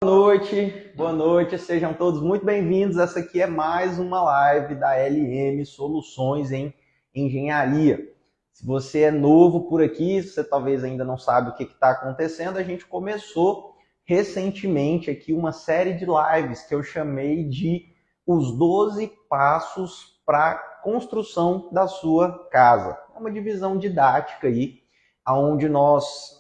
Boa noite, sejam todos muito bem-vindos. Essa aqui é mais uma live da LM Soluções em Engenharia. Se você é novo por aqui, se você talvez ainda não sabe o que está acontecendo, a gente começou recentemente aqui uma série de lives que eu chamei de os 12 passos para a construção da sua casa. É uma divisão didática aí, onde nós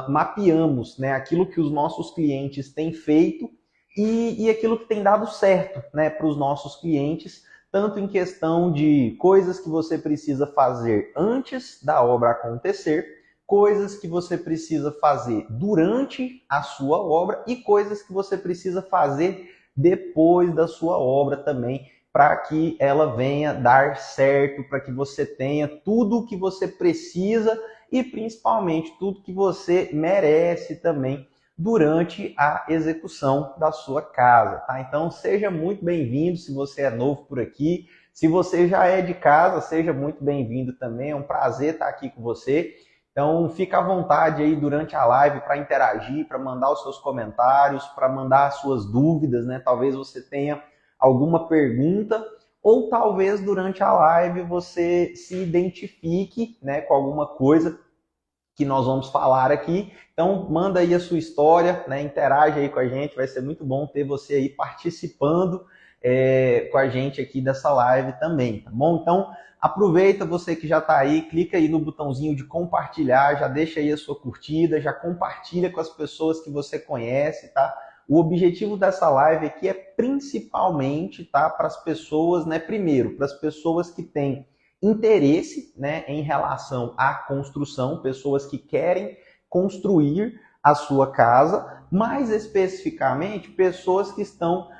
mapeamos, né, aquilo que os nossos clientes têm feito e aquilo que tem dado certo, né, para os nossos clientes, tanto em questão de coisas que você precisa fazer antes da obra acontecer, coisas que você precisa fazer durante a sua obra e coisas que você precisa fazer depois da sua obra também, para que ela venha dar certo, para que você tenha tudo o que você precisa e principalmente tudo que você merece também durante a execução da sua casa, tá? Então seja muito bem-vindo se você é novo por aqui. Se você já é de casa, seja muito bem-vindo também. É um prazer estar aqui com você. Então fica à vontade aí durante a live para interagir, para mandar os seus comentários, para mandar as suas dúvidas, né? Talvez você tenha alguma pergunta ou talvez durante a live você se identifique, né, com alguma coisa que nós vamos falar aqui. Então manda aí a sua história, né, interage aí com a gente, vai ser muito bom ter você aí participando com a gente aqui dessa live também, tá bom? Então aproveita, você que já está aí, clica aí no botãozinho de compartilhar, já deixa aí a sua curtida, já compartilha com as pessoas que você conhece, tá? O objetivo dessa live aqui é principalmente, tá, para as pessoas, né, primeiro, para as pessoas que têm interesse, né, em relação à construção, pessoas que querem construir a sua casa, mais especificamente, pessoas que estão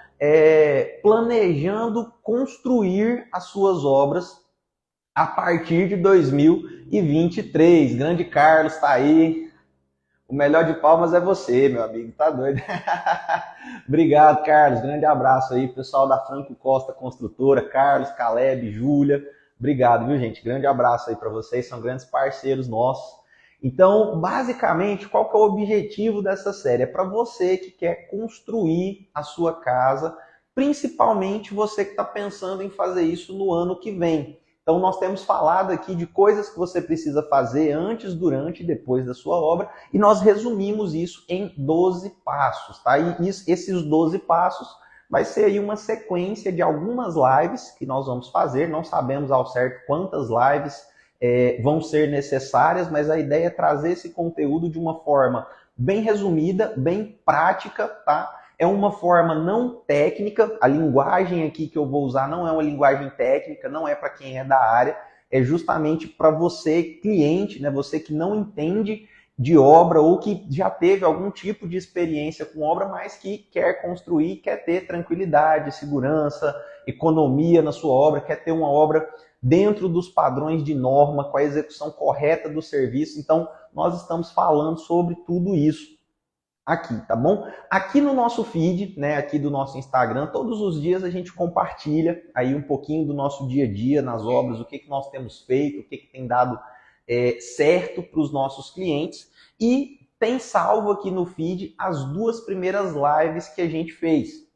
planejando construir as suas obras a partir de 2023. Grande Carlos está aí. O melhor de Palmas é você, meu amigo, tá doido? Obrigado, Carlos. Grande abraço aí, pessoal da Franco Costa Construtora, Carlos, Caleb, Júlia. Obrigado, viu, gente? Grande abraço aí para vocês, são grandes parceiros nossos. Então, basicamente, qual que é o objetivo dessa série? É para você que quer construir a sua casa, principalmente você que está pensando em fazer isso no ano que vem. Então, nós temos falado aqui de coisas que você precisa fazer antes, durante e depois da sua obra, e nós resumimos isso em 12 passos, tá? E esses 12 passos vai ser aí uma sequência de algumas lives que nós vamos fazer, não sabemos ao certo quantas lives vão ser necessárias, mas a ideia é trazer esse conteúdo de uma forma bem resumida, bem prática, tá? É uma forma não técnica, a linguagem aqui que eu vou usar não é uma linguagem técnica, não é para quem é da área, é justamente para você, cliente, né, você que não entende de obra ou que já teve algum tipo de experiência com obra, mas que quer construir, quer ter tranquilidade, segurança, economia na sua obra, quer ter uma obra dentro dos padrões de norma, com a execução correta do serviço. Então, nós estamos falando sobre tudo isso aqui, tá bom? Aqui no nosso feed, né, aqui do nosso Instagram, todos os dias a gente compartilha aí um pouquinho do nosso dia a dia nas obras, o que nós temos feito, o que tem dado certo para os nossos clientes, e tem salvo aqui no feed as 2 primeiras lives que a gente fez.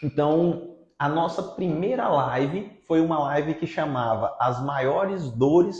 Então, a nossa primeira live foi uma live que chamava As Maiores Dores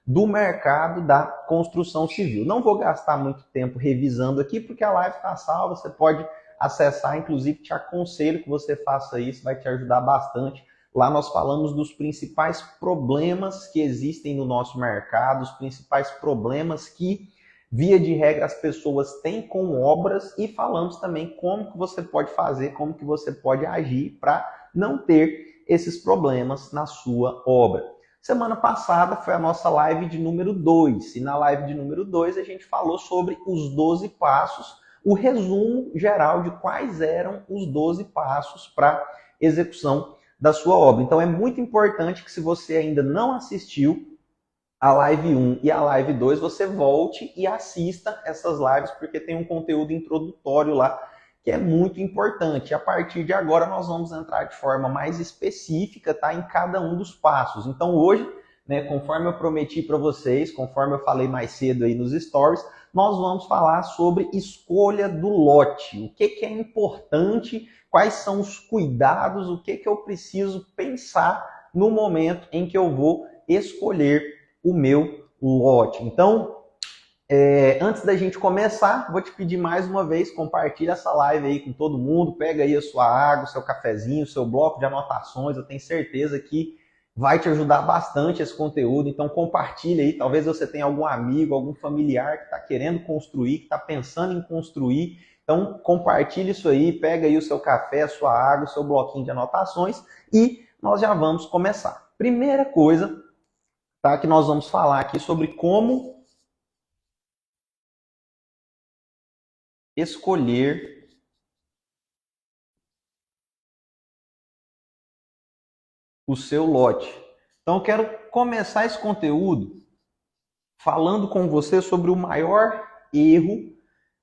do Mercado da Construção Civil. Não vou gastar muito tempo revisando aqui, porque a live está salva, você pode acessar, inclusive te aconselho que você faça isso, vai te ajudar bastante. Lá nós falamos dos principais problemas que existem no nosso mercado, os principais problemas que, via de regra, as pessoas têm com obras, e falamos também como que você pode fazer, como que você pode agir para não ter esses problemas na sua obra. Semana passada foi a nossa live de número 2, e na live de número 2 a gente falou sobre os 12 passos, o resumo geral de quais eram os 12 passos para execução da sua obra. Então é muito importante que, se você ainda não assistiu a live 1 e a live 2, você volte e assista essas lives, porque tem um conteúdo introdutório lá que é muito importante. A partir de agora nós vamos entrar de forma mais específica, tá, em cada um dos passos. Então hoje, né, conforme eu prometi para vocês, conforme eu falei mais cedo aí nos stories, nós vamos falar sobre escolha do lote. O que é importante, quais são os cuidados, o que eu preciso pensar no momento em que eu vou escolher o meu lote. Então, antes da gente começar, vou te pedir mais uma vez, compartilha essa live aí com todo mundo, pega aí a sua água, seu cafezinho, seu bloco de anotações, eu tenho certeza que vai te ajudar bastante esse conteúdo, então compartilha aí, talvez você tenha algum amigo, algum familiar que está querendo construir, que está pensando em construir, então compartilha isso aí, pega aí o seu café, a sua água, o seu bloquinho de anotações e nós já vamos começar. Primeira coisa, tá, que nós vamos falar aqui sobre como escolher o seu lote. Então eu quero começar esse conteúdo falando com você sobre o maior erro,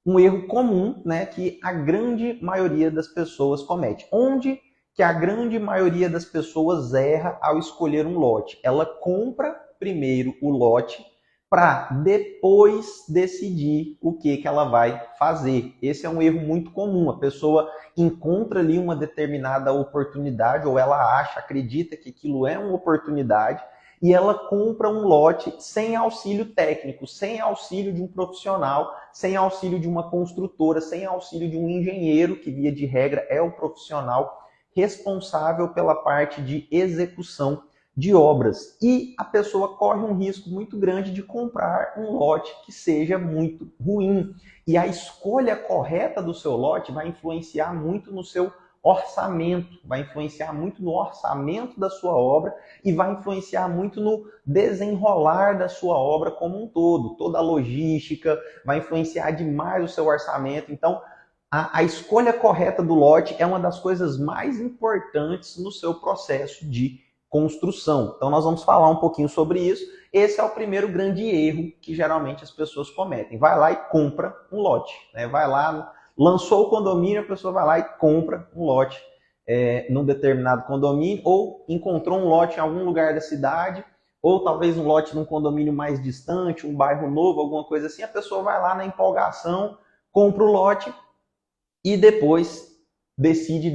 um erro comum, né, que a grande maioria das pessoas comete. Onde que a grande maioria das pessoas erra ao escolher um lote? Ela compra primeiro o lote para depois decidir o que ela vai fazer. Esse é um erro muito comum. A pessoa encontra ali uma determinada oportunidade, ou ela acha, acredita que aquilo é uma oportunidade, e ela compra um lote sem auxílio técnico, sem auxílio de um profissional, sem auxílio de uma construtora, sem auxílio de um engenheiro, que via de regra é o profissional responsável pela parte de execução de obras. E a pessoa corre um risco muito grande de comprar um lote que seja muito ruim. E a escolha correta do seu lote vai influenciar muito no seu orçamento, vai influenciar muito no orçamento da sua obra e vai influenciar muito no desenrolar da sua obra como um todo. Toda a logística vai influenciar demais o seu orçamento. Então, a escolha correta do lote é uma das coisas mais importantes no seu processo de construção. Então, nós vamos falar um pouquinho sobre isso. Esse é o primeiro grande erro que geralmente as pessoas cometem. Vai lá e compra um lote, né? Vai lá, lançou o condomínio, a pessoa vai lá e compra um lote num determinado condomínio, ou encontrou um lote em algum lugar da cidade, ou talvez um lote num condomínio mais distante, um bairro novo, alguma coisa assim. A pessoa vai lá na empolgação, compra o lote e depois decide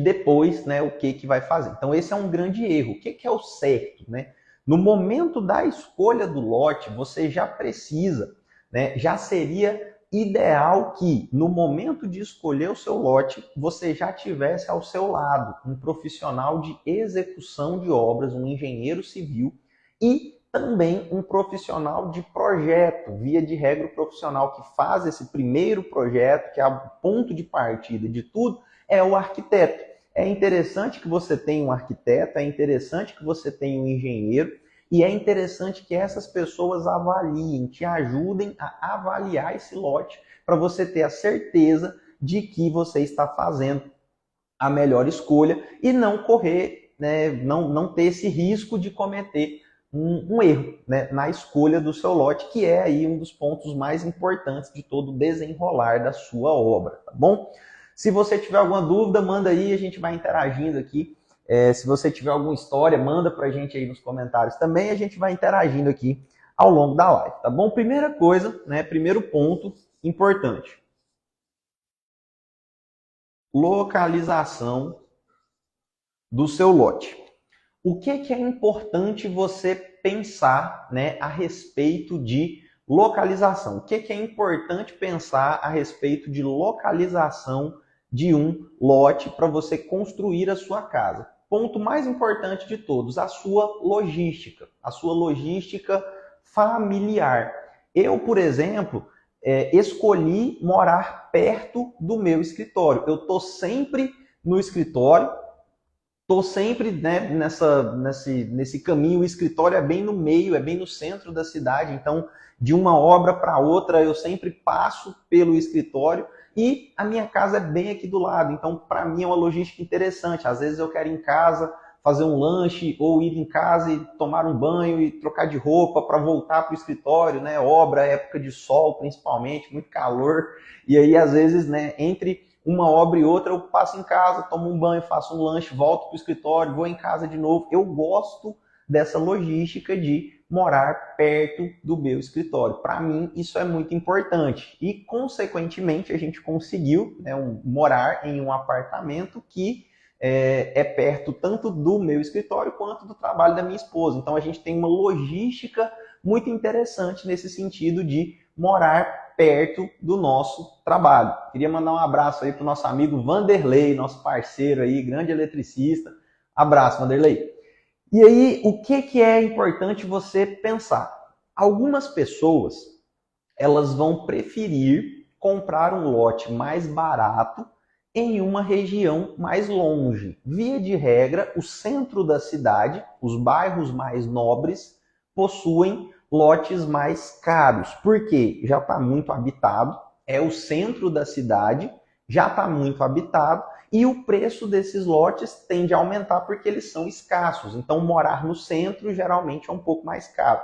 né, o que vai fazer. Então esse é um grande erro. O que é o certo, né? No momento da escolha do lote, você já precisa, né, já seria ideal que no momento de escolher o seu lote, você já tivesse ao seu lado um profissional de execução de obras, um engenheiro civil e também um profissional de projeto, via de regra o profissional que faz esse primeiro projeto, que é o ponto de partida de tudo, é o arquiteto. É interessante que você tenha um arquiteto, é interessante que você tenha um engenheiro, e é interessante que essas pessoas avaliem, te ajudem a avaliar esse lote, para você ter a certeza de que você está fazendo a melhor escolha e não correr, né, não ter esse risco de cometer um erro, né, na escolha do seu lote, que é aí um dos pontos mais importantes de todo o desenrolar da sua obra, tá bom? Se você tiver alguma dúvida, manda aí, a gente vai interagindo aqui. Se você tiver alguma história, manda pra gente aí nos comentários também, a gente vai interagindo aqui ao longo da live, tá bom? Primeira coisa, né, primeiro ponto importante. Localização do seu lote. O que é importante você pensar, né, a respeito de localização? O que é importante pensar a respeito de localização de um lote para você construir a sua casa? Ponto mais importante de todos, a sua logística familiar. Eu, por exemplo, escolhi morar perto do meu escritório. Eu estou sempre no escritório, estou sempre, né, nesse caminho. O escritório é bem no meio, é bem no centro da cidade, então de uma obra para outra eu sempre passo pelo escritório e a minha casa é bem aqui do lado, então para mim é uma logística interessante. Às vezes eu quero ir em casa fazer um lanche ou ir em casa e tomar um banho e trocar de roupa para voltar para o escritório, né? Obra, época de sol principalmente, muito calor, e aí às vezes, né, entre uma obra e outra, eu passo em casa, tomo um banho, faço um lanche, volto para o escritório, vou em casa de novo. Eu gosto dessa logística de morar perto do meu escritório. Para mim, isso é muito importante. E, consequentemente, a gente conseguiu, né, morar em um apartamento que é perto tanto do meu escritório quanto do trabalho da minha esposa. Então, a gente tem uma logística muito interessante nesse sentido de morar perto do nosso trabalho. Queria mandar um abraço aí para o nosso amigo Vanderlei, nosso parceiro aí, grande eletricista. Abraço, Vanderlei. E aí, o que é importante você pensar? Algumas pessoas, elas vão preferir comprar um lote mais barato em uma região mais longe. Via de regra, o centro da cidade, os bairros mais nobres, possuem lotes mais caros. Por quê? Já está muito habitado, é o centro da cidade, já está muito habitado, e o preço desses lotes tende a aumentar porque eles são escassos. Então, morar no centro geralmente é um pouco mais caro.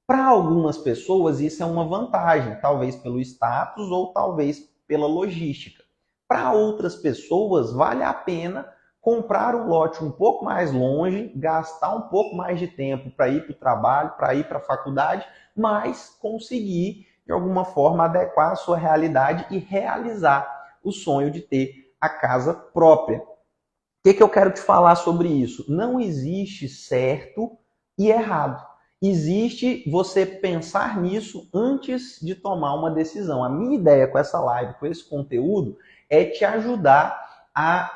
Para algumas pessoas, isso é uma vantagem, talvez pelo status ou talvez pela logística. Para outras pessoas, vale a pena comprar um lote um pouco mais longe, gastar um pouco mais de tempo para ir para o trabalho, para ir para a faculdade, mas conseguir, de alguma forma, adequar a sua realidade e realizar o sonho de ter a casa própria. O que eu quero te falar sobre isso? Não existe certo e errado. Existe você pensar nisso antes de tomar uma decisão. A minha ideia com essa live, com esse conteúdo, é te ajudar a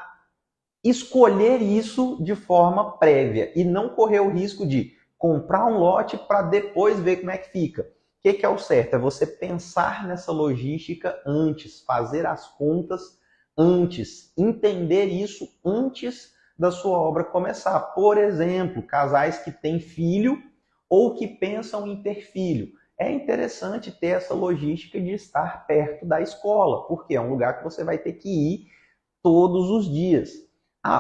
escolher isso de forma prévia e não correr o risco de comprar um lote para depois ver como é que fica. O que é o certo? É você pensar nessa logística antes, fazer as contas antes, entender isso antes da sua obra começar. Por exemplo, casais que têm filho ou que pensam em ter filho. É interessante ter essa logística de estar perto da escola, porque é um lugar que você vai ter que ir todos os dias.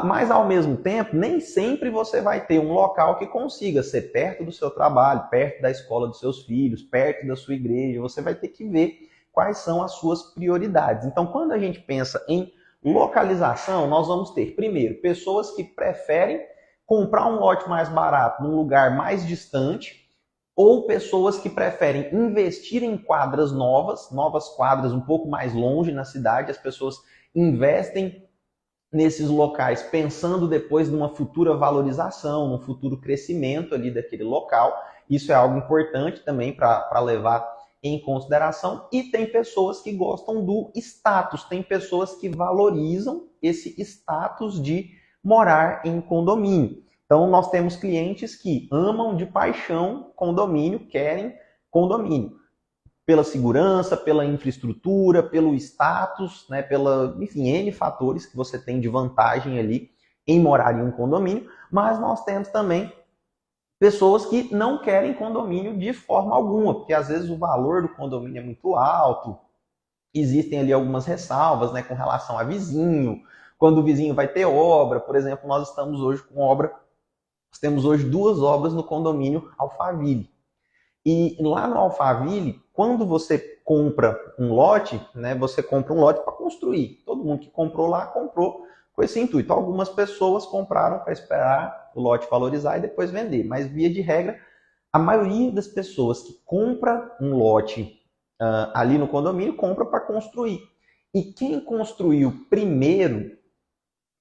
Mas, ao mesmo tempo, nem sempre você vai ter um local que consiga ser perto do seu trabalho, perto da escola dos seus filhos, perto da sua igreja. Você vai ter que ver quais são as suas prioridades. Então, quando a gente pensa em localização, nós vamos ter, primeiro, pessoas que preferem comprar um lote mais barato num lugar mais distante, ou pessoas que preferem investir em quadras novas quadras um pouco mais longe na cidade. As pessoas investem nesses locais pensando depois numa futura valorização, num futuro crescimento ali daquele local. Isso é algo importante também para levar em consideração. E tem pessoas que gostam do status, tem pessoas que valorizam esse status de morar em condomínio. Então, nós temos clientes que amam de paixão condomínio, querem condomínio. Pela segurança, pela infraestrutura, pelo status, né, enfim, N fatores que você tem de vantagem ali em morar em um condomínio, mas nós temos também pessoas que não querem condomínio de forma alguma, porque às vezes o valor do condomínio é muito alto, existem ali algumas ressalvas, né, com relação a vizinho, quando o vizinho vai ter obra. Por exemplo, nós estamos hoje com obra, nós temos hoje 2 obras no condomínio Alphaville. E lá no Alphaville, quando você compra um lote, né, você compra um lote para construir. Todo mundo que comprou lá, comprou com esse intuito. Algumas pessoas compraram para esperar o lote valorizar e depois vender. Mas, via de regra, a maioria das pessoas que compra um lote ali no condomínio, compra para construir. E quem construiu primeiro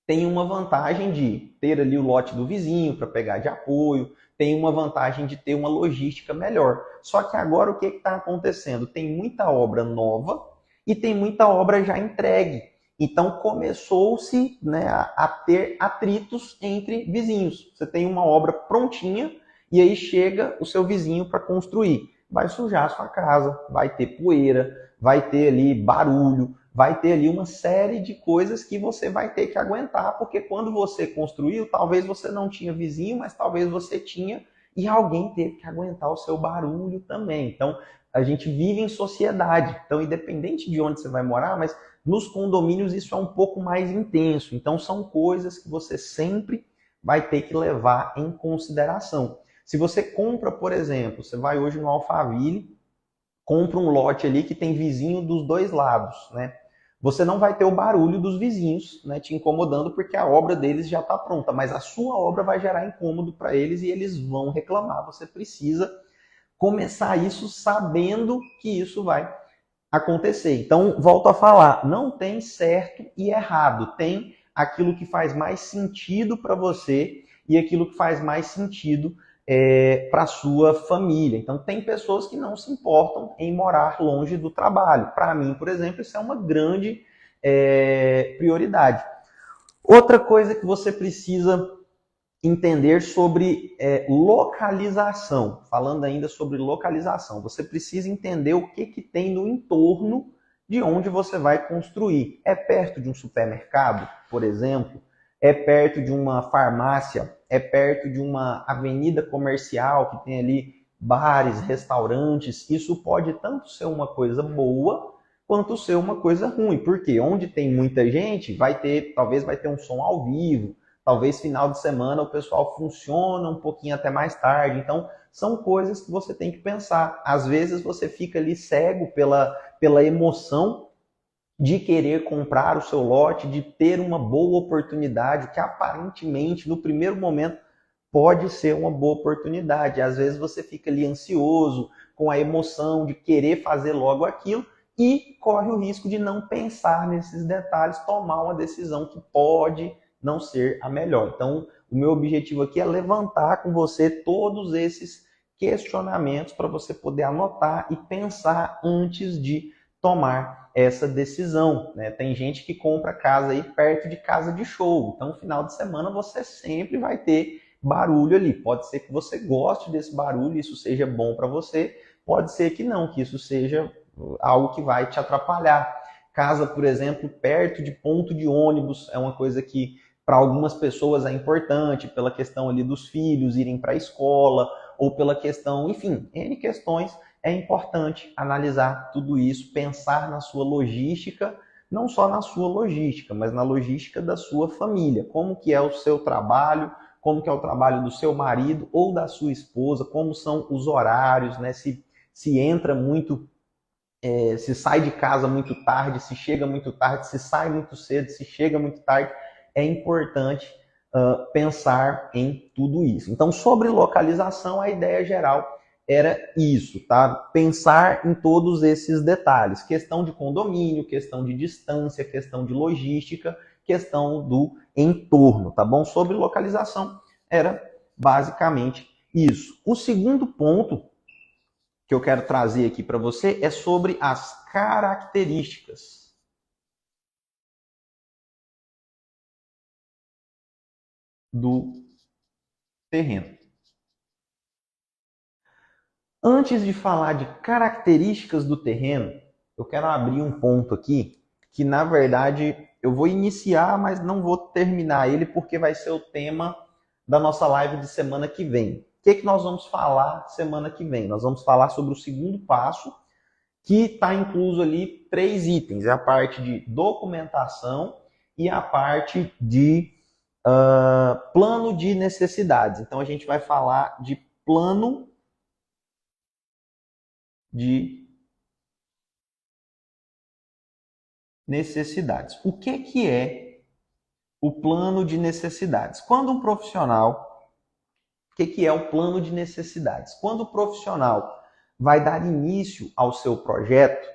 tem uma vantagem de ter ali o lote do vizinho para pegar de apoio, tem uma vantagem de ter uma logística melhor. Só que agora o que está acontecendo? Tem muita obra nova e tem muita obra já entregue. Então começou-se, né, a ter atritos entre vizinhos. Você tem uma obra prontinha e aí chega o seu vizinho para construir. Vai sujar a sua casa, vai ter poeira, vai ter ali barulho, vai ter ali uma série de coisas que você vai ter que aguentar, porque quando você construiu, talvez você não tinha vizinho, mas talvez você tinha, e alguém teve que aguentar o seu barulho também. Então, a gente vive em sociedade. Então, independente de onde você vai morar, mas nos condomínios isso é um pouco mais intenso. Então, são coisas que você sempre vai ter que levar em consideração. Se você compra, por exemplo, você vai hoje no Alphaville, compra um lote ali que tem vizinho dos 2 lados, né? você não vai ter o barulho dos vizinhos, né, te incomodando porque a obra deles já está pronta, mas a sua obra vai gerar incômodo para eles e eles vão reclamar. Você precisa começar isso sabendo que isso vai acontecer. Então, volto a falar, não tem certo e errado, tem aquilo que faz mais sentido para você e aquilo que faz mais sentido para a sua família. Então, tem pessoas que não se importam em morar longe do trabalho. Para mim, por exemplo, isso é uma grande prioridade. Outra coisa que você precisa entender sobre localização. Falando ainda sobre localização, você precisa entender o que tem no entorno de onde você vai construir. É perto de um supermercado, por exemplo? É perto de uma farmácia? É perto de uma avenida comercial que tem ali bares, restaurantes? Isso pode tanto ser uma coisa boa quanto ser uma coisa ruim. Porque onde tem muita gente, talvez vai ter um som ao vivo, talvez final de semana o pessoal funciona um pouquinho até mais tarde. Então, são coisas que você tem que pensar. Às vezes você fica ali cego pela emoção de querer comprar o seu lote, de ter uma boa oportunidade, que aparentemente, no primeiro momento, pode ser uma boa oportunidade. Às vezes você fica ali ansioso, com a emoção de querer fazer logo aquilo, e corre o risco de não pensar nesses detalhes, tomar uma decisão que pode não ser a melhor. Então, o meu objetivo aqui é levantar com você todos esses questionamentos para você poder anotar e pensar antes de tomar essa decisão, né? Tem gente que compra casa aí perto de casa de show, então no final de semana você sempre vai ter barulho ali. Pode ser que você goste desse barulho, isso seja bom para você, pode ser que não, que isso seja algo que vai te atrapalhar. Casa, por exemplo, perto de ponto de ônibus é uma coisa que para algumas pessoas é importante, pela questão ali dos filhos irem para a escola, ou pela questão, enfim, N questões. É importante analisar tudo isso, pensar na sua logística, não só na sua logística, mas na logística da sua família. Como que é o seu trabalho, como que é o trabalho do seu marido ou da sua esposa, como são os horários, né? Se entra muito, se sai de casa muito tarde, se chega muito tarde, se sai muito cedo, se chega muito tarde. É importante pensar em tudo isso. Então, sobre localização, a ideia geral era isso, tá? Pensar em todos esses detalhes. Questão de condomínio, questão de distância, questão de logística, questão do entorno, tá bom? Sobre localização, era basicamente isso. O segundo ponto que eu quero trazer aqui para você é sobre as características do terreno. Antes de falar de características do terreno, eu quero abrir um ponto aqui que, na verdade, eu vou iniciar, mas não vou terminar ele porque vai ser o tema da nossa live de semana que vem. O que nós vamos falar semana que vem? Nós vamos falar sobre o segundo passo, que está incluso ali 3 itens. É a parte de documentação e a parte de plano de necessidades. Então, a gente vai falar de plano de necessidades. O que é o plano de necessidades? Quando um profissional, o que é o plano de necessidades? Quando o profissional vai dar início ao seu projeto,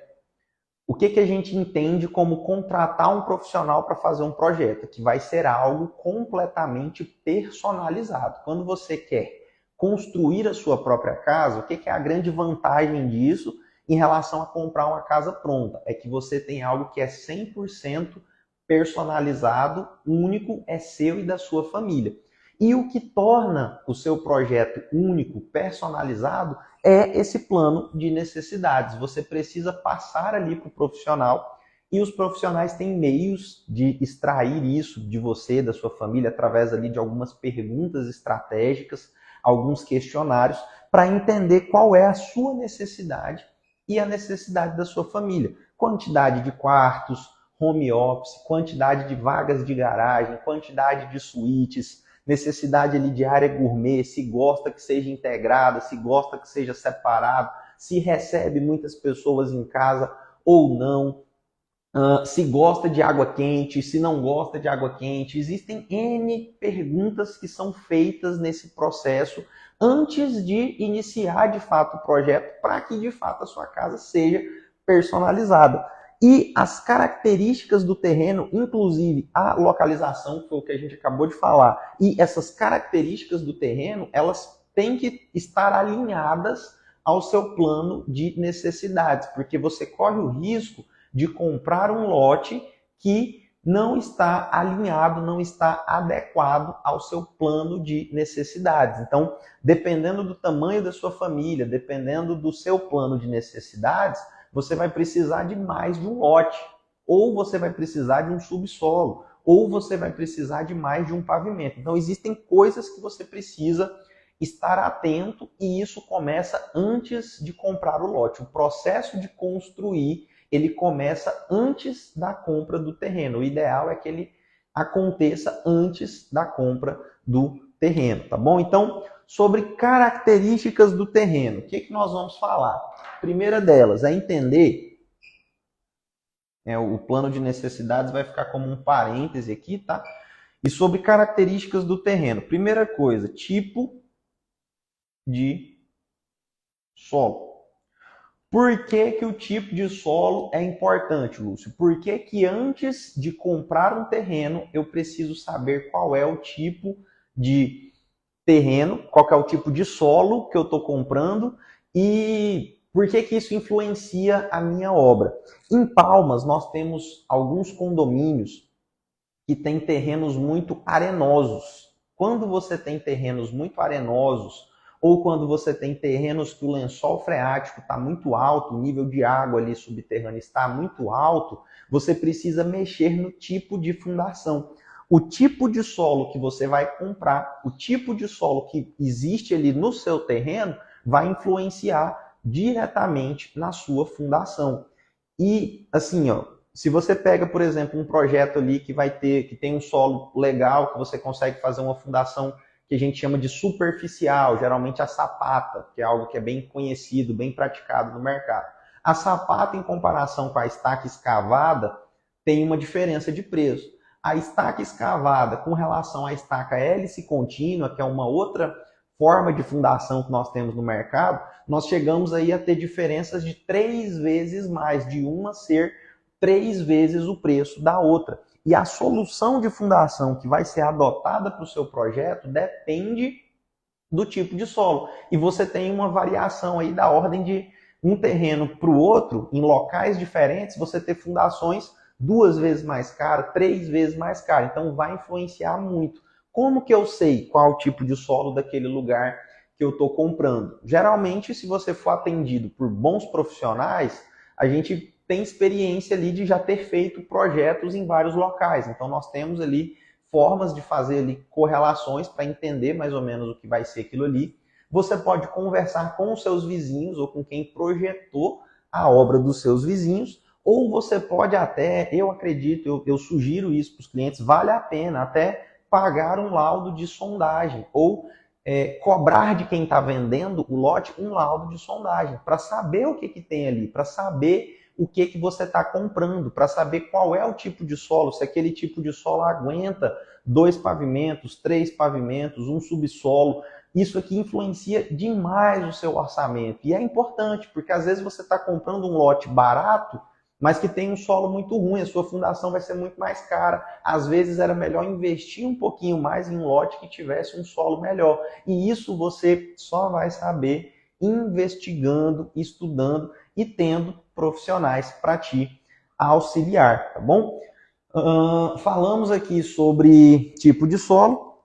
o que a gente entende como contratar um profissional para fazer um projeto? Que vai ser algo completamente personalizado. Quando você quer construir a sua própria casa, o que é a grande vantagem disso em relação a comprar uma casa pronta? É que você tem algo que é 100% personalizado, único, é seu e da sua família. E o que torna o seu projeto único, personalizado, é esse plano de necessidades. Você precisa passar ali para o profissional e os profissionais têm meios de extrair isso de você, da sua família, através ali de algumas perguntas estratégicas, alguns questionários, para entender qual é a sua necessidade e a necessidade da sua família. Quantidade de quartos, home office, quantidade de vagas de garagem, quantidade de suítes, necessidade ali de área gourmet, se gosta que seja integrada, se gosta que seja separado, se recebe muitas pessoas em casa ou não. se gosta de água quente, se não gosta de água quente. Existem N perguntas que são feitas nesse processo antes de iniciar de fato o projeto, para que de fato a sua casa seja personalizada. E as características do terreno, inclusive a localização, que foi o que a gente acabou de falar, e essas características do terreno, elas têm que estar alinhadas ao seu plano de necessidades, porque você corre o risco de comprar um lote que não está alinhado, não está adequado ao seu plano de necessidades. Então, dependendo do tamanho da sua família, dependendo do seu plano de necessidades, você vai precisar de mais de um lote, ou você vai precisar de um subsolo, ou você vai precisar de mais de um pavimento. Então, existem coisas que você precisa estar atento, e isso começa antes de comprar o lote. O processo de construir, ele começa antes da compra do terreno. O ideal é que ele aconteça antes da compra do terreno, tá bom? Então, sobre características do terreno, o que nós vamos falar? A primeira delas é entender, o plano de necessidades vai ficar como um parêntese aqui, tá? E sobre características do terreno. Primeira coisa, tipo de solo. Por que que o tipo de solo é importante, Lúcio? Por que que antes de comprar um terreno, eu preciso saber qual é o tipo de terreno, qual que é o tipo de solo que eu estou comprando e por que que isso influencia a minha obra? Em Palmas, nós temos alguns condomínios que têm terrenos muito arenosos. Quando você tem terrenos muito arenosos, ou quando você tem terrenos que o lençol freático está muito alto, o nível de água ali subterrânea está muito alto, você precisa mexer no tipo de fundação. O tipo de solo que você vai comprar, o tipo de solo que existe ali no seu terreno, vai influenciar diretamente na sua fundação. E assim, se você pega, por exemplo, um projeto ali que tem um solo legal, que você consegue fazer uma fundação que a gente chama de superficial, geralmente a sapata, que é algo que é bem conhecido, bem praticado no mercado. A sapata, em comparação com a estaca escavada, tem uma diferença de preço. A estaca escavada, com relação à estaca hélice contínua, que é uma outra forma de fundação que nós temos no mercado, nós chegamos aí a ter diferenças de 3 vezes mais, de uma ser 3 vezes o preço da outra. E a solução de fundação que vai ser adotada para o seu projeto depende do tipo de solo. E você tem uma variação aí da ordem de um terreno para o outro, em locais diferentes, você ter fundações 2 vezes mais caras, 3 vezes mais caras. Então vai influenciar muito. Como que eu sei qual o tipo de solo daquele lugar que eu estou comprando? Geralmente, se você for atendido por bons profissionais, a gente tem experiência ali de já ter feito projetos em vários locais. Então nós temos ali formas de fazer ali correlações para entender mais ou menos o que vai ser aquilo ali. Você pode conversar com os seus vizinhos ou com quem projetou a obra dos seus vizinhos, ou você pode até, eu acredito, eu sugiro isso para os clientes, vale a pena até pagar um laudo de sondagem ou cobrar de quem está vendendo o lote um laudo de sondagem para saber o que tem ali, para saber o que você está comprando, para saber qual é o tipo de solo, se aquele tipo de solo aguenta 2 pavimentos, 3 pavimentos, um subsolo. Isso aqui influencia demais o seu orçamento. E é importante, porque às vezes você está comprando um lote barato, mas que tem um solo muito ruim, a sua fundação vai ser muito mais cara. Às vezes era melhor investir um pouquinho mais em um lote que tivesse um solo melhor. E isso você só vai saber investigando, estudando e tendo profissionais para te auxiliar, tá bom? Falamos aqui sobre tipo de solo.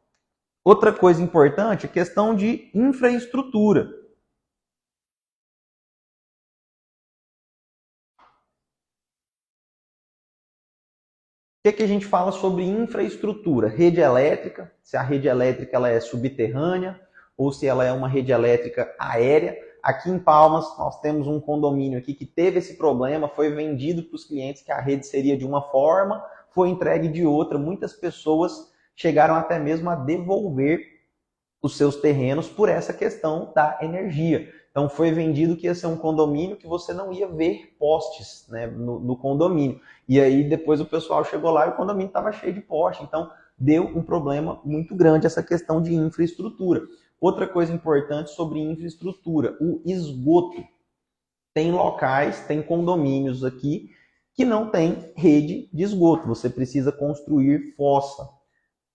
Outra coisa importante é a questão de infraestrutura. O que a gente fala sobre infraestrutura? Rede elétrica, se a rede elétrica ela é subterrânea ou se ela é uma rede elétrica aérea. Aqui em Palmas, nós temos um condomínio aqui que teve esse problema, foi vendido para os clientes que a rede seria de uma forma, foi entregue de outra. Muitas pessoas chegaram até mesmo a devolver os seus terrenos por essa questão da energia. Então foi vendido que ia ser um condomínio que você não ia ver postes, né, no condomínio. E aí depois o pessoal chegou lá e o condomínio estava cheio de poste. Então deu um problema muito grande essa questão de infraestrutura. Outra coisa importante sobre infraestrutura, o esgoto. Tem locais, tem condomínios aqui que não tem rede de esgoto. Você precisa construir fossa.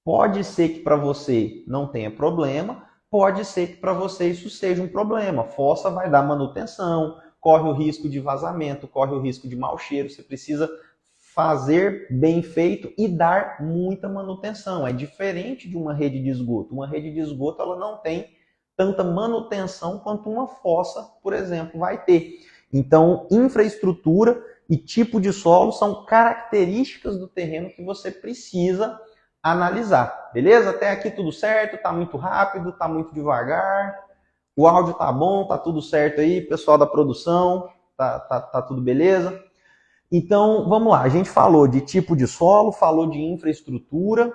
Pode ser que para você não tenha problema, pode ser que para você isso seja um problema. Fossa vai dar manutenção, corre o risco de vazamento, corre o risco de mau cheiro. Você precisa fazer bem feito e dar muita manutenção. É diferente de uma rede de esgoto. Uma rede de esgoto ela não tem tanta manutenção quanto uma fossa, por exemplo, vai ter. Então, infraestrutura e tipo de solo são características do terreno que você precisa analisar. Beleza? Até aqui tudo certo? Tá muito rápido? Tá muito devagar? O áudio tá bom? Tá tudo certo aí? Pessoal da produção? Tá tudo beleza? Então, vamos lá. A gente falou de tipo de solo, falou de infraestrutura.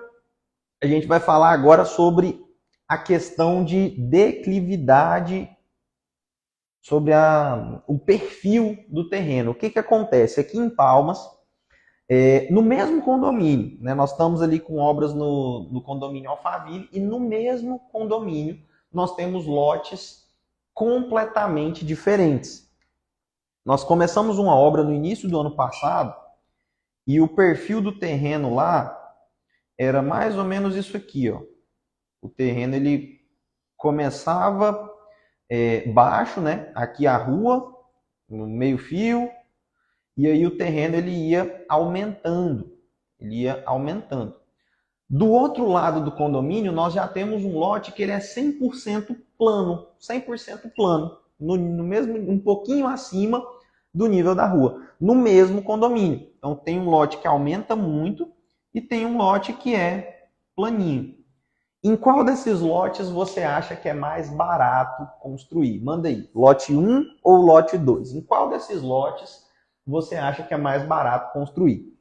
A gente vai falar agora sobre a questão de declividade, sobre o perfil do terreno. O que acontece? Aqui em Palmas, no mesmo condomínio, né, nós estamos ali com obras no condomínio Alphaville, e no mesmo condomínio nós temos lotes completamente diferentes. Nós começamos uma obra no início do ano passado e o perfil do terreno lá era mais ou menos isso aqui, ó. O terreno ele começava baixo, né? Aqui a rua, no meio fio, e aí o terreno ele ia aumentando. Do outro lado do condomínio, nós já temos um lote que ele é 100% plano, 100% plano, no mesmo, um pouquinho acima do nível da rua, no mesmo condomínio. Então tem um lote que aumenta muito e tem um lote que é planinho. Em qual desses lotes você acha que é mais barato construir? Manda aí, lote 1 ou lote 2? Em qual desses lotes você acha que é mais barato construir?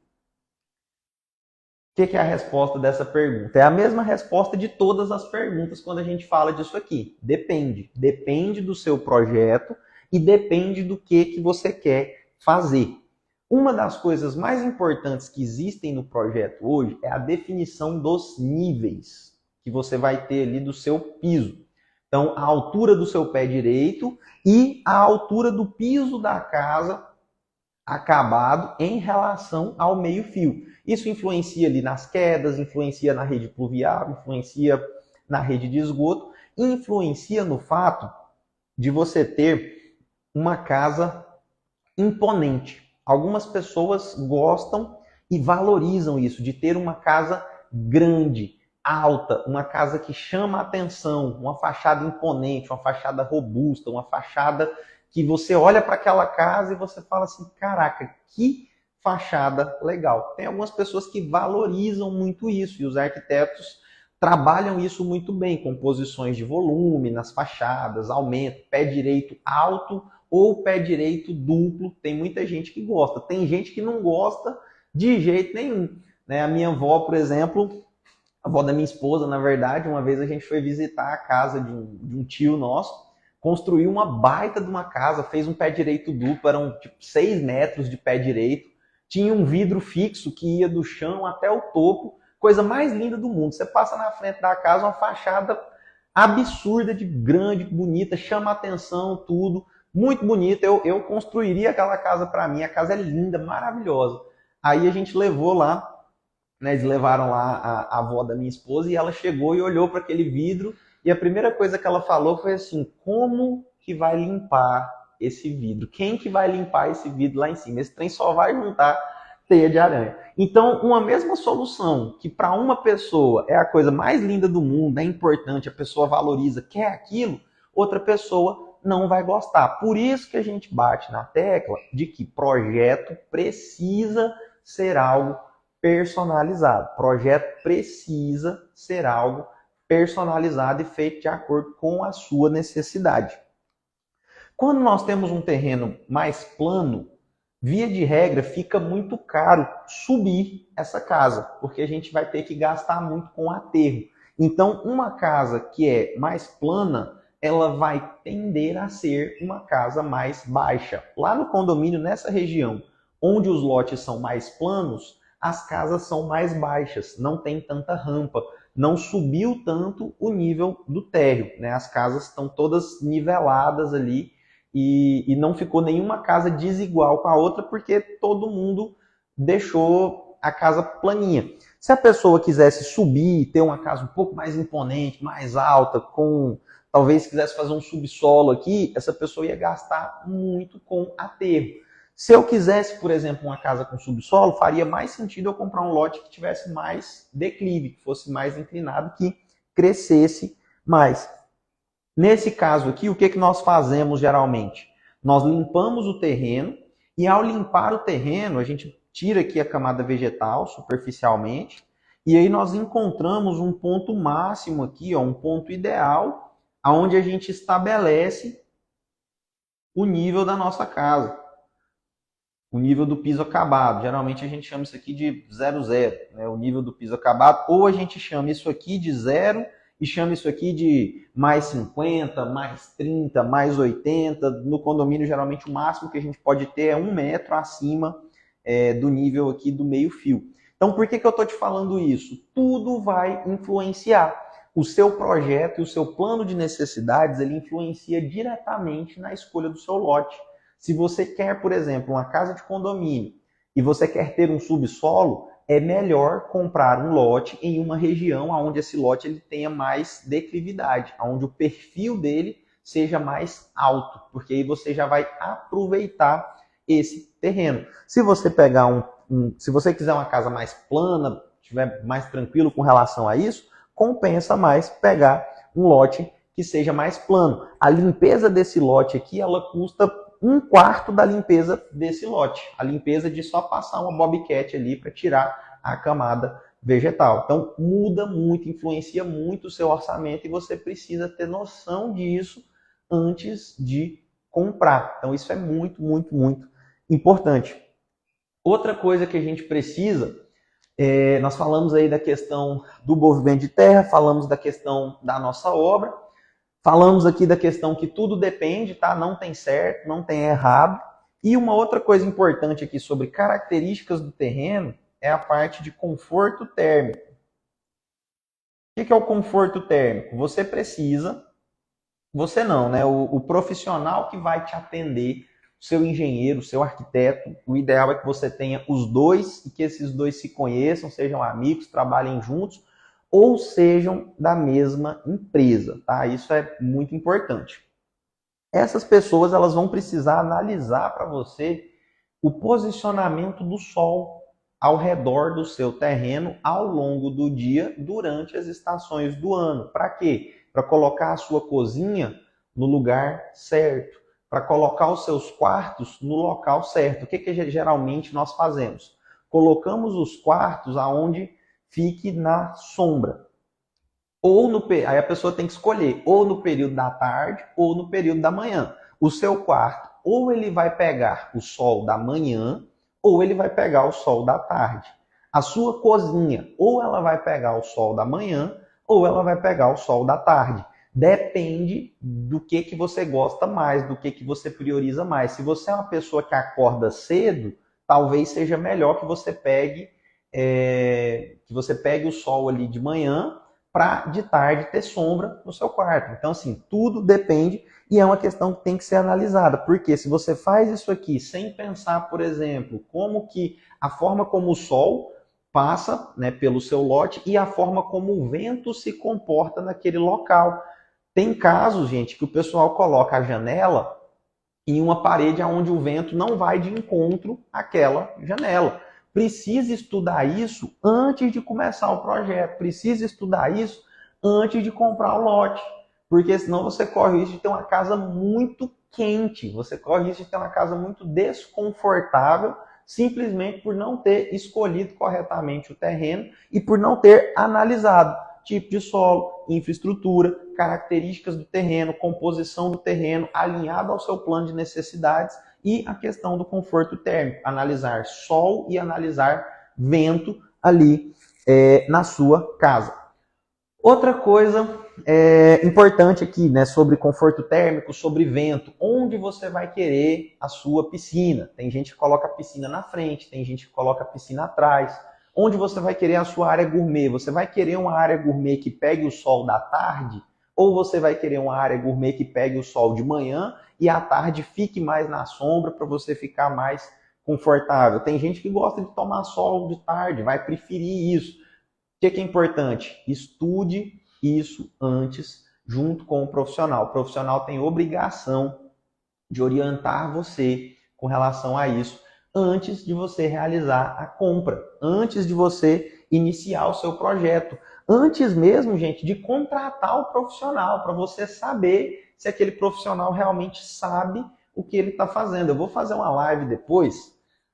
O que é a resposta dessa pergunta? É a mesma resposta de todas as perguntas quando a gente fala disso aqui. Depende. Depende do seu projeto e depende do que você quer fazer. Uma das coisas mais importantes que existem no projeto hoje é a definição dos níveis que você vai ter ali do seu piso. Então, a altura do seu pé direito e a altura do piso da casa acabado em relação ao meio-fio. Isso influencia ali nas quedas, influencia na rede pluvial, influencia na rede de esgoto, influencia no fato de você ter uma casa imponente. Algumas pessoas gostam e valorizam isso, de ter uma casa grande, alta, uma casa que chama a atenção, uma fachada imponente, uma fachada robusta, uma fachada que você olha para aquela casa e você fala assim, caraca, que fachada legal. Tem algumas pessoas que valorizam muito isso e os arquitetos trabalham isso muito bem, composições de volume nas fachadas, aumento, pé direito alto ou pé direito duplo. Tem muita gente que gosta, tem gente que não gosta de jeito nenhum. Né? A minha avó, por exemplo, a avó da minha esposa, na verdade, uma vez a gente foi visitar a casa de um tio nosso, construiu uma baita de uma casa, fez um pé direito duplo, eram tipo 6 metros de pé direito, tinha um vidro fixo que ia do chão até o topo, coisa mais linda do mundo. Você passa na frente da casa, uma fachada absurda de grande, bonita, chama atenção, tudo, muito bonita. Eu construiria aquela casa para mim, a casa é linda, maravilhosa. Aí a gente levou lá, né, eles levaram lá a avó da minha esposa e ela chegou e olhou para aquele vidro e a primeira coisa que ela falou foi assim, como que vai limpar esse vidro? Quem que vai limpar esse vidro lá em cima? Esse trem só vai juntar teia de aranha. Então, uma mesma solução que para uma pessoa é a coisa mais linda do mundo, é importante, a pessoa valoriza, quer aquilo, outra pessoa não vai gostar. Por isso que a gente bate na tecla de que projeto precisa ser algo personalizado. Projeto precisa ser algo personalizado e feito de acordo com a sua necessidade. Quando nós temos um terreno mais plano, via de regra, fica muito caro subir essa casa, porque a gente vai ter que gastar muito com aterro. Então, uma casa que é mais plana, ela vai tender a ser uma casa mais baixa. Lá no condomínio, nessa região, onde os lotes são mais planos, as casas são mais baixas, não tem tanta rampa, não subiu tanto o nível do térreo, né? As casas estão todas niveladas ali e não ficou nenhuma casa desigual com a outra porque todo mundo deixou a casa planinha. Se a pessoa quisesse subir, ter uma casa um pouco mais imponente, mais alta, talvez quisesse fazer um subsolo aqui, essa pessoa ia gastar muito com aterro. Se eu quisesse, por exemplo, uma casa com subsolo, faria mais sentido eu comprar um lote que tivesse mais declive, que fosse mais inclinado, que crescesse mais. Nesse caso aqui, o que nós fazemos geralmente? Nós limpamos o terreno e ao limpar o terreno, a gente tira aqui a camada vegetal superficialmente e aí nós encontramos um ponto máximo aqui, um ponto ideal, onde a gente estabelece o nível da nossa casa. O nível do piso acabado. Geralmente a gente chama isso aqui de 0,0, né? O nível do piso acabado. Ou a gente chama isso aqui de 0 e chama isso aqui de mais 50, mais 30, mais 80. No condomínio, geralmente o máximo que a gente pode ter é 1 metro acima do nível aqui do meio fio. Então, por que eu estou te falando isso? Tudo vai influenciar. O seu projeto e o seu plano de necessidades, ele influencia diretamente na escolha do seu lote. Se você quer, por exemplo, uma casa de condomínio e você quer ter um subsolo, é melhor comprar um lote em uma região onde esse lote ele tenha mais declividade, onde o perfil dele seja mais alto, porque aí você já vai aproveitar esse terreno. Se você pegar se você quiser uma casa mais plana, estiver mais tranquilo com relação a isso, compensa mais pegar um lote que seja mais plano. A limpeza desse lote aqui, ela custa 1/4 da limpeza desse lote. A limpeza de só passar uma bobcat ali para tirar a camada vegetal. Então, muda muito, influencia muito o seu orçamento e você precisa ter noção disso antes de comprar. Então, isso é muito, muito, muito importante. Outra coisa que a gente precisa, nós falamos aí da questão do movimento de terra, falamos da questão da nossa obra, falamos aqui da questão que tudo depende, tá? Não tem certo, não tem errado. E uma outra coisa importante aqui sobre características do terreno é a parte de conforto térmico. O que é o conforto térmico? Você não, né? O profissional que vai te atender, o seu engenheiro, o seu arquiteto, o ideal é que você tenha os dois e que esses dois se conheçam, sejam amigos, trabalhem juntos, ou sejam da mesma empresa, tá? Isso é muito importante. Essas pessoas elas vão precisar analisar para você o posicionamento do sol ao redor do seu terreno ao longo do dia, durante as estações do ano. Para quê? Para colocar a sua cozinha no lugar certo, para colocar os seus quartos no local certo. O que geralmente nós fazemos? Colocamos os quartos aonde fique na sombra. Aí a pessoa tem que escolher ou no período da tarde ou no período da manhã. O seu quarto, ou ele vai pegar o sol da manhã, ou ele vai pegar o sol da tarde. A sua cozinha, ou ela vai pegar o sol da manhã, ou ela vai pegar o sol da tarde. Depende do que você gosta mais, do que você prioriza mais. Se você é uma pessoa que acorda cedo, talvez seja melhor que você pegue o sol ali de manhã, para de tarde ter sombra no seu quarto. Então, assim, tudo depende e é uma questão que tem que ser analisada. Porque se você faz isso aqui sem pensar, por exemplo, a forma como o sol passa, né, pelo seu lote e a forma como o vento se comporta naquele local. Tem casos, gente, que o pessoal coloca a janela em uma parede onde o vento não vai de encontro àquela janela. Precisa estudar isso antes de começar o projeto. Precisa estudar isso antes de comprar o lote. Porque senão você corre o risco de ter uma casa muito quente. Você corre o risco de ter uma casa muito desconfortável, simplesmente por não ter escolhido corretamente o terreno e por não ter analisado tipo de solo, infraestrutura, características do terreno, composição do terreno, alinhado ao seu plano de necessidades e a questão do conforto térmico, analisar sol e analisar vento ali na sua casa. Outra coisa importante aqui, né, sobre conforto térmico, sobre vento, onde você vai querer a sua piscina. Tem gente que coloca a piscina na frente, tem gente que coloca a piscina atrás. Onde você vai querer a sua área gourmet? Você vai querer uma área gourmet que pegue o sol da tarde? Ou você vai querer uma área gourmet que pegue o sol de manhã e à tarde fique mais na sombra para você ficar mais confortável? Tem gente que gosta de tomar sol de tarde, vai preferir isso. O que é importante? Estude isso antes, junto com o profissional. O profissional tem obrigação de orientar você com relação a isso antes de você realizar a compra, antes de você iniciar o seu projeto, antes mesmo, gente, de contratar o profissional, para você saber se aquele profissional realmente sabe o que ele está fazendo. Eu vou fazer uma live depois,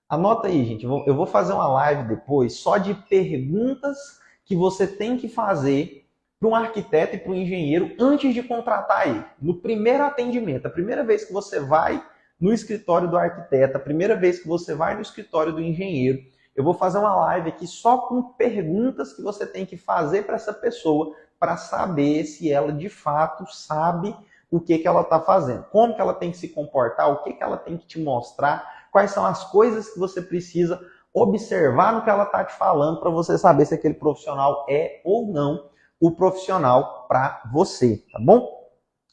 anota aí, gente, eu vou fazer uma live depois só de perguntas que você tem que fazer para um arquiteto e para um engenheiro antes de contratar ele. No primeiro atendimento, a primeira vez que você vai no escritório do arquiteto, a primeira vez que você vai no escritório do engenheiro, eu vou fazer uma live aqui só com perguntas que você tem que fazer para essa pessoa para saber se ela de fato sabe o que ela está fazendo, como que ela tem que se comportar, o que ela tem que te mostrar, quais são as coisas que você precisa observar no que ela está te falando para você saber se aquele profissional é ou não o profissional para você, tá bom?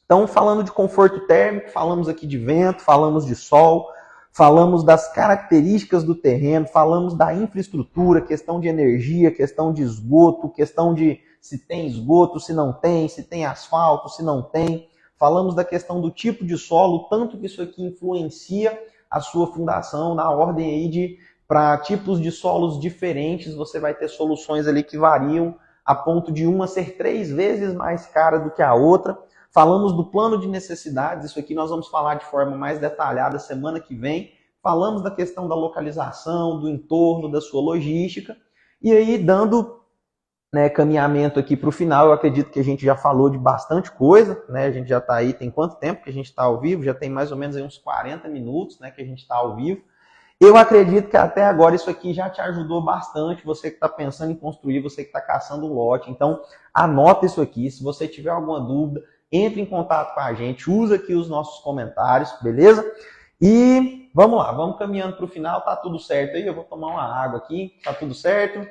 Então, falando de conforto térmico, falamos aqui de vento, falamos de sol, falamos das características do terreno, falamos da infraestrutura, questão de energia, questão de esgoto, questão de se tem esgoto, se não tem, se tem asfalto, se não tem. Falamos da questão do tipo de solo, tanto que isso aqui influencia a sua fundação na ordem aí de para tipos de solos diferentes, você vai ter soluções ali que variam a ponto de uma ser 3 vezes mais cara do que a outra. Falamos do plano de necessidades, isso aqui nós vamos falar de forma mais detalhada semana que vem. Falamos da questão da localização, do entorno, da sua logística. E aí, dando caminhamento aqui para o final, eu acredito que a gente já falou de bastante coisa, né? A gente já está aí, tem quanto tempo que a gente está ao vivo? Já tem mais ou menos aí uns 40 minutos, né, que a gente está ao vivo. Eu acredito que até agora isso aqui já te ajudou bastante, você que está pensando em construir, você que está caçando um lote. Então, anota isso aqui. Se você tiver alguma dúvida, entre em contato com a gente, usa aqui os nossos comentários, beleza? E vamos lá, vamos caminhando para o final, tá tudo certo aí? Eu vou tomar uma água aqui, tá tudo certo?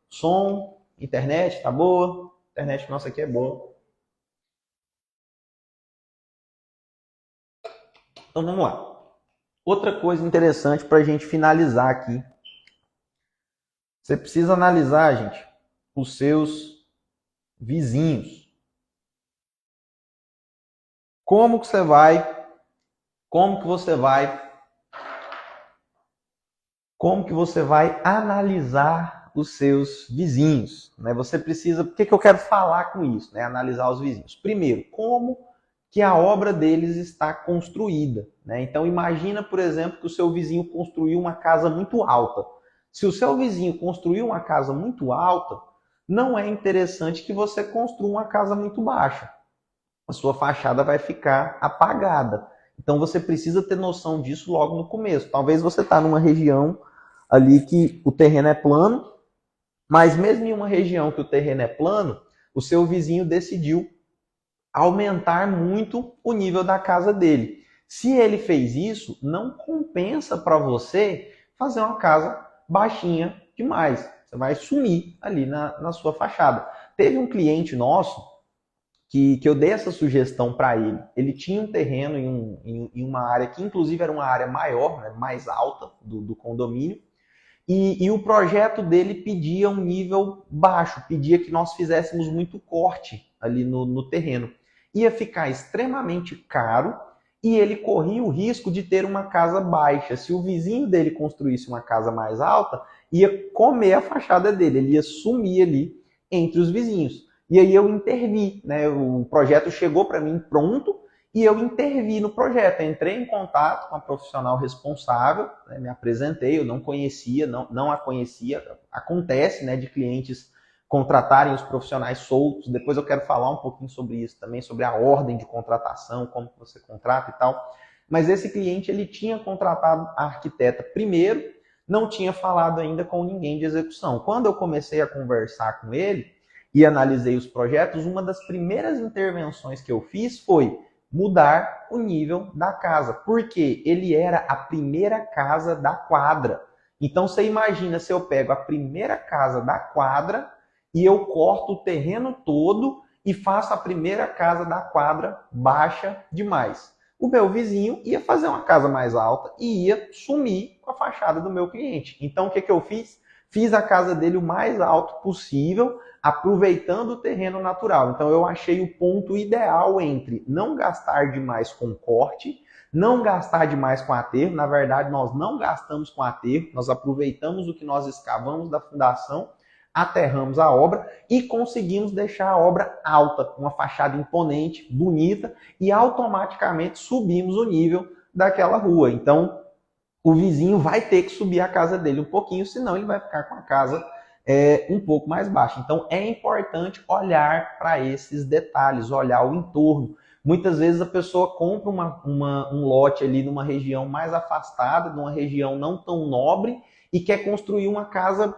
Som, internet, tá boa? A internet nossa aqui é boa. Então vamos lá. Outra coisa interessante para a gente finalizar aqui. Você precisa analisar, gente, os seus vizinhos. Como que você vai analisar os seus vizinhos, né? Você precisa, o que eu quero falar com isso, né? Analisar os vizinhos. Primeiro, como que a obra deles está construída, né? Então imagina, por exemplo, que o seu vizinho construiu uma casa muito alta. Se o seu vizinho construiu uma casa muito alta, não é interessante que você construa uma casa muito baixa. A sua fachada vai ficar apagada. Então você precisa ter noção disso logo no começo. Talvez você está numa região ali que o terreno é plano, mas mesmo em uma região que o terreno é plano, o seu vizinho decidiu aumentar muito o nível da casa dele. Se ele fez isso, não compensa para você fazer uma casa baixinha demais. Você vai sumir ali na sua fachada. Teve um cliente nosso que eu dei essa sugestão para ele. Ele tinha um terreno em uma área que, inclusive, era uma área maior, né, mais alta do condomínio, e o projeto dele pedia um nível baixo, pedia que nós fizéssemos muito corte ali no terreno. Ia ficar extremamente caro e ele corria o risco de ter uma casa baixa. Se o vizinho dele construísse uma casa mais alta, ia comer a fachada dele, ele ia sumir ali entre os vizinhos. E aí eu intervi, né? O projeto chegou para mim pronto e eu intervi no projeto. Eu entrei em contato com a profissional responsável, né? Me apresentei, eu não conhecia, não a conhecia. Acontece, né, de clientes contratarem os profissionais soltos. Depois eu quero falar um pouquinho sobre isso também, sobre a ordem de contratação, como você contrata e tal. Mas esse cliente, ele tinha contratado a arquiteta primeiro, não tinha falado ainda com ninguém de execução. Quando eu comecei a conversar com ele e analisei os projetos, uma das primeiras intervenções que eu fiz foi mudar o nível da casa, porque ele era a primeira casa da quadra. Então você imagina se eu pego a primeira casa da quadra e eu corto o terreno todo e faço a primeira casa da quadra baixa demais. O meu vizinho ia fazer uma casa mais alta e ia sumir com a fachada do meu cliente. Então o que eu fiz? Fiz a casa dele o mais alto possível, aproveitando o terreno natural. Então eu achei o ponto ideal entre não gastar demais com corte, não gastar demais com aterro. Na verdade, nós não gastamos com aterro, nós aproveitamos o que nós escavamos da fundação, aterramos a obra e conseguimos deixar a obra alta, uma fachada imponente, bonita, e automaticamente subimos o nível daquela rua. Então, o vizinho vai ter que subir a casa dele um pouquinho, senão ele vai ficar com a casa um pouco mais baixa. Então, é importante olhar para esses detalhes, olhar o entorno. Muitas vezes a pessoa compra um lote ali numa região mais afastada, numa região não tão nobre, e quer construir uma casa,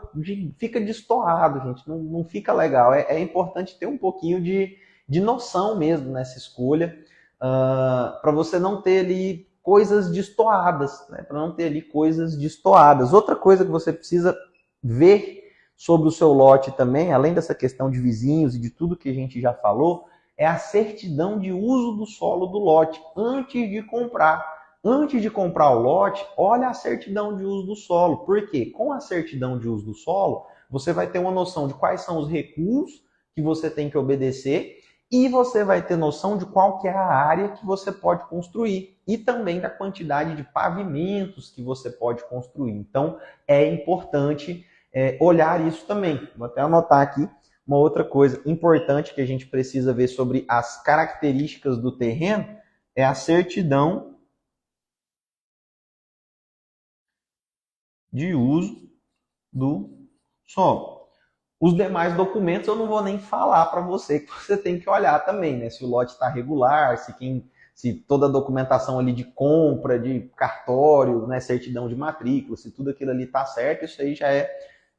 fica destoado, gente, não fica legal. É importante ter um pouquinho de noção mesmo nessa escolha, para você não ter ali coisas destoadas, né? Para não ter ali coisas destoadas. Outra coisa que você precisa ver sobre o seu lote também, além dessa questão de vizinhos e de tudo que a gente já falou, é a certidão de uso do solo do lote antes de comprar. Antes de comprar o lote, olha a certidão de uso do solo. Por quê? Com a certidão de uso do solo, você vai ter uma noção de quais são os recursos que você tem que obedecer e você vai ter noção de qual que é a área que você pode construir e também da quantidade de pavimentos que você pode construir. Então, é importante olhar isso também. Vou até anotar aqui uma outra coisa importante que a gente precisa ver sobre as características do terreno é a certidão de uso do solo. Os demais documentos eu não vou nem falar para você, que você tem que olhar também, né? Se o lote está regular, se toda a documentação ali de compra, de cartório, né, certidão de matrícula, se tudo aquilo ali está certo, isso aí já é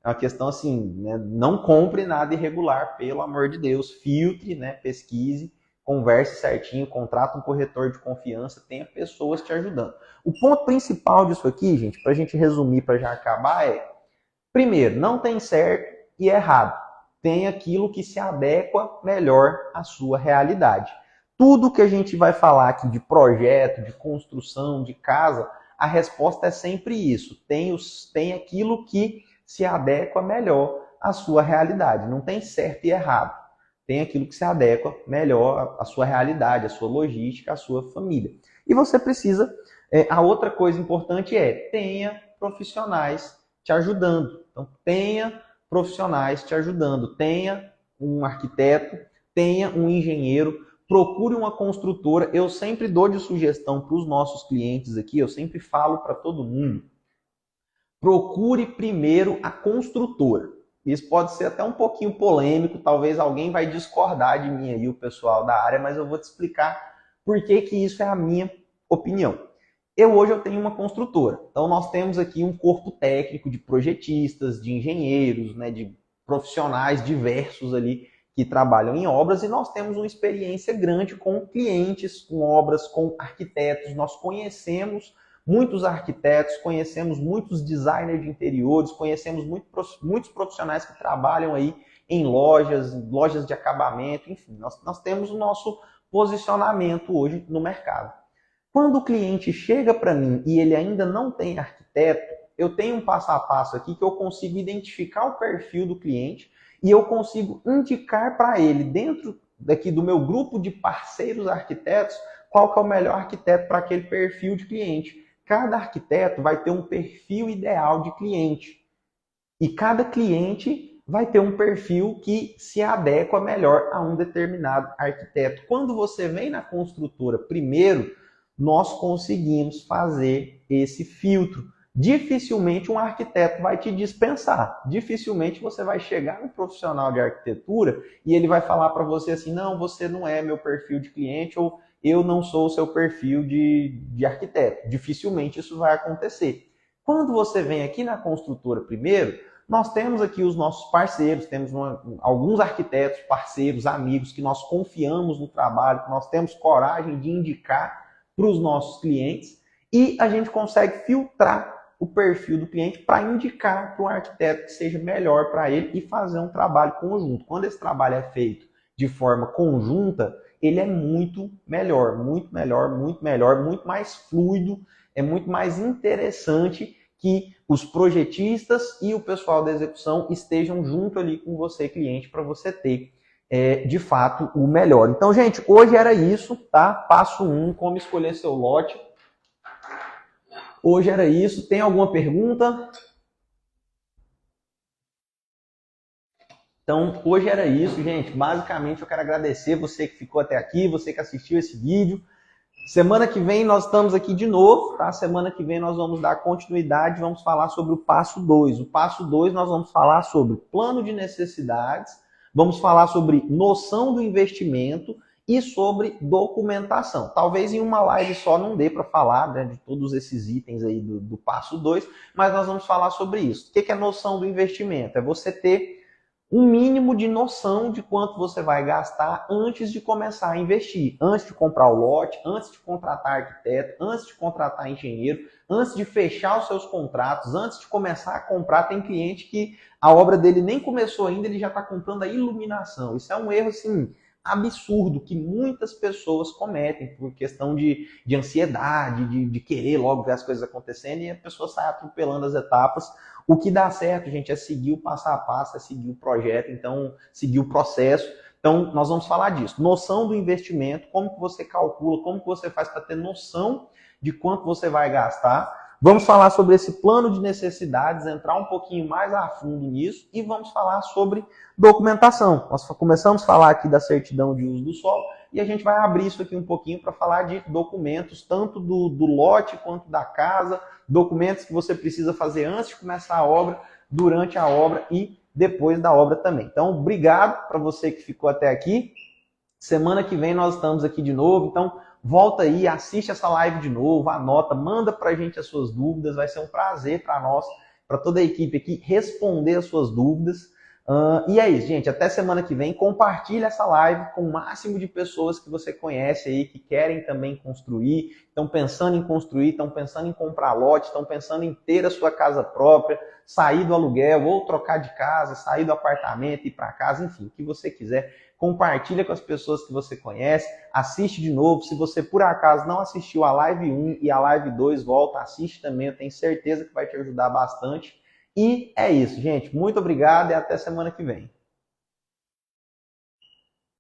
uma questão assim, né? Não compre nada irregular, pelo amor de Deus, filtre, né? Pesquise, converse certinho, contrata um corretor de confiança, tenha pessoas te ajudando. O ponto principal disso aqui, gente, para a gente resumir, para já acabar, primeiro, não tem certo e errado. Tem aquilo que se adequa melhor à sua realidade. Tudo que a gente vai falar aqui de projeto, de construção, de casa, a resposta é sempre isso. Tem aquilo que se adequa melhor à sua realidade. Não tem certo e errado. Tem aquilo que se adequa melhor à sua realidade, à sua logística, à sua família. E você precisa... a outra coisa importante tenha profissionais te ajudando. Então, tenha profissionais te ajudando. Tenha um arquiteto, tenha um engenheiro, procure uma construtora. Eu sempre dou de sugestão para os nossos clientes aqui, eu sempre falo para todo mundo, procure primeiro a construtora. Isso pode ser até um pouquinho polêmico, talvez alguém vai discordar de mim aí, o pessoal da área, mas eu vou te explicar por que isso é a minha opinião. Hoje eu tenho uma construtora, então nós temos aqui um corpo técnico de projetistas, de engenheiros, né, de profissionais diversos ali que trabalham em obras e nós temos uma experiência grande com clientes, com obras, com arquitetos. Nós conhecemos muitos arquitetos, conhecemos muitos designers de interiores, conhecemos muitos profissionais que trabalham aí em lojas de acabamento, enfim, nós temos o nosso posicionamento hoje no mercado. Quando o cliente chega para mim e ele ainda não tem arquiteto, eu tenho um passo a passo aqui que eu consigo identificar o perfil do cliente e eu consigo indicar para ele, dentro daqui do meu grupo de parceiros arquitetos, qual que é o melhor arquiteto para aquele perfil de cliente. Cada arquiteto vai ter um perfil ideal de cliente. E cada cliente vai ter um perfil que se adequa melhor a um determinado arquiteto. Quando você vem na construtora primeiro, nós conseguimos fazer esse filtro. Dificilmente um arquiteto vai te dispensar. Dificilmente você vai chegar no profissional de arquitetura e ele vai falar para você assim, não, você não é meu perfil de cliente ou eu não sou o seu perfil de arquiteto. Dificilmente isso vai acontecer. Quando você vem aqui na construtora primeiro, nós temos aqui os nossos parceiros, temos alguns arquitetos, parceiros, amigos que nós confiamos no trabalho, que nós temos coragem de indicar para os nossos clientes e a gente consegue filtrar o perfil do cliente para indicar para um arquiteto que seja melhor para ele e fazer um trabalho conjunto. Quando esse trabalho é feito de forma conjunta, ele é muito melhor, muito melhor, muito melhor, muito mais fluido, é muito mais interessante que os projetistas e o pessoal da execução estejam junto ali com você, cliente, para você ter, de fato, o melhor. Então, gente, hoje era isso, tá? Passo 1, como escolher seu lote. Hoje era isso. Tem alguma pergunta? Então, hoje era isso, gente. Basicamente, eu quero agradecer você que ficou até aqui, você que assistiu esse vídeo. Semana que vem nós estamos aqui de novo, tá? Semana que vem nós vamos dar continuidade, vamos falar sobre o passo 2. O passo 2 nós vamos falar sobre plano de necessidades, vamos falar sobre noção do investimento e sobre documentação. Talvez em uma live só não dê para falar, né, de todos esses itens aí do passo 2, mas nós vamos falar sobre isso. O que é noção do investimento? É você ter um mínimo de noção de quanto você vai gastar antes de começar a investir, antes de comprar o lote, antes de contratar arquiteto, antes de contratar engenheiro, antes de fechar os seus contratos, antes de começar a comprar. Tem cliente que a obra dele nem começou ainda, ele já está comprando a iluminação. Isso é um erro assim absurdo que muitas pessoas cometem por questão de ansiedade, de querer logo ver as coisas acontecendo e a pessoa sai atropelando as etapas. O que dá certo, gente, é seguir o passo a passo, é seguir o projeto, então seguir o processo. Então, nós vamos falar disso. Noção do investimento, como que você calcula, como que você faz para ter noção de quanto você vai gastar. Vamos falar sobre esse plano de necessidades, entrar um pouquinho mais a fundo nisso e vamos falar sobre documentação. Nós começamos a falar aqui da certidão de uso do solo e a gente vai abrir isso aqui um pouquinho para falar de documentos, tanto do lote quanto da casa, documentos que você precisa fazer antes de começar a obra, durante a obra e depois da obra também. Então, obrigado para você que ficou até aqui. Semana que vem nós estamos aqui de novo, então volta aí, assiste essa live de novo, anota, manda para a gente as suas dúvidas, vai ser um prazer para nós, para toda a equipe aqui, responder as suas dúvidas. E é isso, gente, até semana que vem, compartilha essa live com o máximo de pessoas que você conhece aí, que querem também construir, estão pensando em construir, estão pensando em comprar lote, estão pensando em ter a sua casa própria, sair do aluguel ou trocar de casa, sair do apartamento, ir para casa, enfim, o que você quiser. Compartilha com as pessoas que você conhece, assiste de novo. Se você por acaso não assistiu a live 1 e a live 2, volta, assiste também, eu tenho certeza que vai te ajudar bastante. E é isso, gente. Muito obrigado e até semana que vem.